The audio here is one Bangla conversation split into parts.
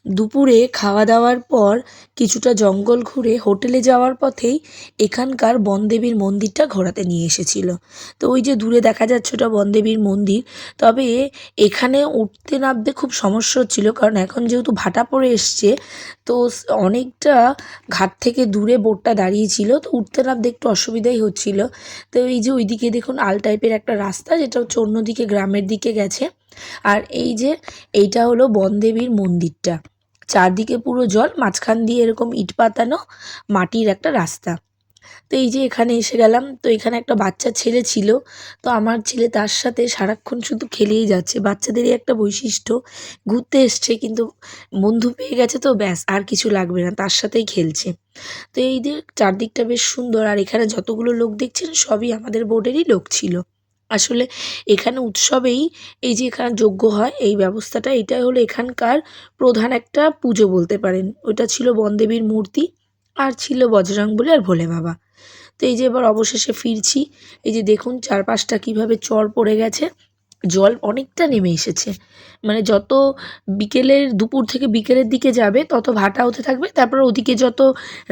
দুপুরে খাওয়া দাওয়ার পর কিছুটা জঙ্গল ঘুরে হোটেলে যাওয়ার পথেই এখানকার বনদেবীর মন্দিরটা ঘোরাতে নিয়ে এসেছিল। তো ওই যে দূরে দেখা যাচ্ছে ওটা বনদেবীর মন্দির। তবে এখানে উঠতে নামতে খুব সমস্যা হচ্ছিল, কারণ এখন যেহেতু ভাটা পড়ে এসছে, তো অনেকটা ঘাট থেকে দূরে বোটটা দাঁড়িয়েছিল, তো উঠতে নামতে একটু অসুবিধাই হচ্ছিল। তো এই যে ওইদিকে দেখুন আল টাইপের একটা রাস্তা, যেটা হচ্ছে অন্যদিকে গ্রামের দিকে গেছে। আর এই যে এইটা হলো বনদেবীর মন্দিরটা, চারদিকে পুরো জল, মাঝখান দিয়ে এরকম ইট পাতানো মাটির একটা রাস্তা। তো এই যে এখানে এসে গেলাম, তো এখানে একটা বাচ্চা ছেলে ছিল। তো আমার ছেলে তার সাথে সারাক্ষণ শুধু খেলেই যাচ্ছে। বাচ্চাদেরই একটা বৈশিষ্ট্য, ঘুরতে এসছে কিন্তু বন্ধু পেয়ে গেছে, তো ব্যাস আর কিছু লাগবে না, তার সাথেই খেলছে। তো এই যে চারদিকটা বেশ সুন্দর, আর এখানে যতগুলো লোক দেখছেন সবই আমাদের বোর্ডেরই লোক ছিল। আসলে এখানে উৎসবেই এই যে এখানে যজ্ঞ হয় এই ব্যবস্থাটা, এটাই হলো এখানকার প্রধান একটা পুজো বলতে পারেন। ওইটা ছিল বনদেবীর মূর্তি, আর ছিল বজরংবলী আর ভোলে বাবা। তো এই যে এবার অবশেষে ফিরছি। এই যে দেখুন চারপাশটা কীভাবে চর পড়ে গেছে, জল অনেকটা নেমে এসেছে। মানে যত বিকেলের দুপুর থেকে বিকেলের দিকে যাবে তত ভাটা হতে থাকবে, তারপর ওদিকে যত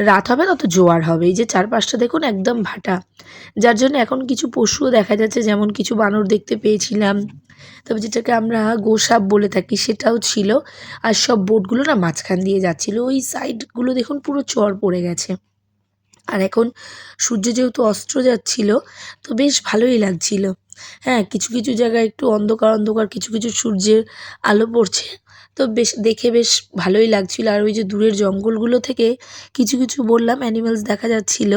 রাত হবে তত জোয়ার হবে। এই যে চারপাশটা দেখুন একদম ভাটা, যার জন্য এখন কিছু পশুও দেখা যাচ্ছে, যেমন কিছু বানর দেখতে পেয়েছিলাম, তবে যেটাকে আমরা গোসাপ বলে থাকি সেটাও ছিল। আর সব বোটগুলো না মাঝখান দিয়ে যাচ্ছিলো, ওই সাইডগুলো দেখুন পুরো চর পড়ে গেছে। আর এখন সূর্য যেহেতু অস্ত যাচ্ছিল, তো বেশ ভালোই লাগছিল। হ্যাঁ, কিছু কিছু জায়গায় একটু অন্ধকার অন্ধকার, কিছু কিছু সূর্যের আলো পড়ছে, তো বেশ দেখে বেশ ভালোই লাগছিল। আর ওই যে দূরের জঙ্গলগুলো থেকে কিছু কিছু বললাম অ্যানিমেলস দেখা যাচ্ছিল।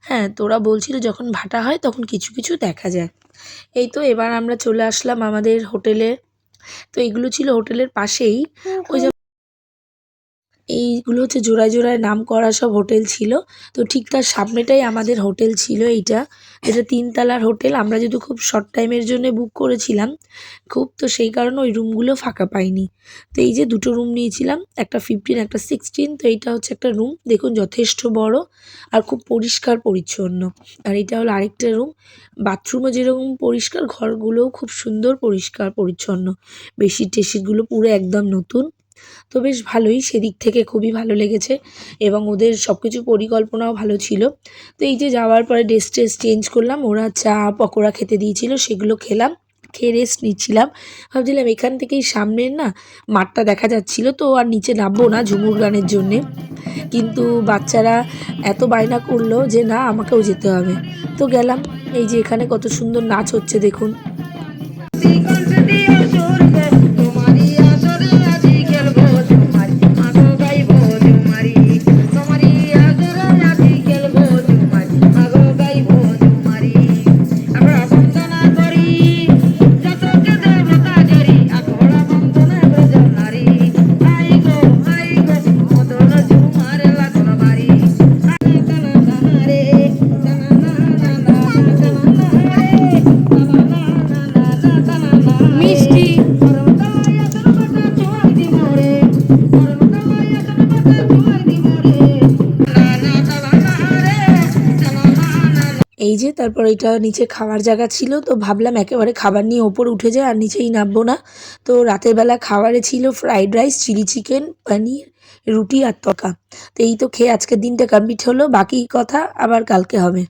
হ্যাঁ, তো ওরা বলছিল যখন ভাটা হয় তখন কিছু কিছু দেখা যায়। এই তো এবার আমরা চলে আসলাম আমাদের হোটেলে। তো এগুলো ছিল হোটেলের পাশেই। ওই যে এইগুলো হচ্ছে জোড়ায় জোড়ায় নাম করা সব হোটেল ছিল। তো ঠিক তার সামনেটাই আমাদের হোটেল ছিল এইটা, যেটা 3 তলার হোটেল। আমরা যেহেতু খুব শর্ট টাইমের জন্য বুক করেছিলাম খুব, তো সেই কারণে ওই রুমগুলো ফাঁকা পাইনি। তো এই যে দুটো রুম নিয়েছিলাম, একটা 15 একটা 16। তো এইটা হচ্ছে একটা রুম, দেখুন যথেষ্ট বড় আর খুব পরিষ্কার পরিচ্ছন্ন। আর এটা হলো আরেকটা রুম, বাথরুমও যেরকম পরিষ্কার, ঘরগুলোও খুব সুন্দর পরিষ্কার পরিচ্ছন্ন। বেডশিট টেডশিটগুলো পুরো একদম নতুন। তো বেশ ভালোই, সেদিক থেকে খুবই ভালো লেগেছে, এবং ওদের সব কিছু পরিকল্পনাও ভালো ছিল। তো এই যে যাওয়ার পরে ড্রেস ট্রেস চেঞ্জ করলাম, ওরা চা পকোড়া খেতে দিয়েছিল, সেগুলো খেলাম, খেয়ে রেস্ট নিচ্ছিলাম। ভাবছিলাম এখান থেকেই সামনের না মাঠটা দেখা যাচ্ছিল, তো আর নিচে নামবো না ঝুমুর গানের জন্যে, কিন্তু বাচ্চারা এত বায়না করলো যে না আমাকেও যেতে হবে। তো গেলাম। এই যে এখানে কত সুন্দর নাচ হচ্ছে দেখুন। এই যে তারপর এটা নিচে খাওয়ার জায়গা ছিল, তো ভাবলাম একেবারে খাবার নিয়ে ওপরে উঠে যায় আর নিচেই নামবো না। তো রাতের বেলা খাবারে ছিল ফ্রাইড রাইস, চিলি চিকেন, পনির, রুটি আর তরকা। তো এই তো খেয়ে আজকের দিনটা কমপ্লিট হলো, বাকি কথা আবার কালকে হবে।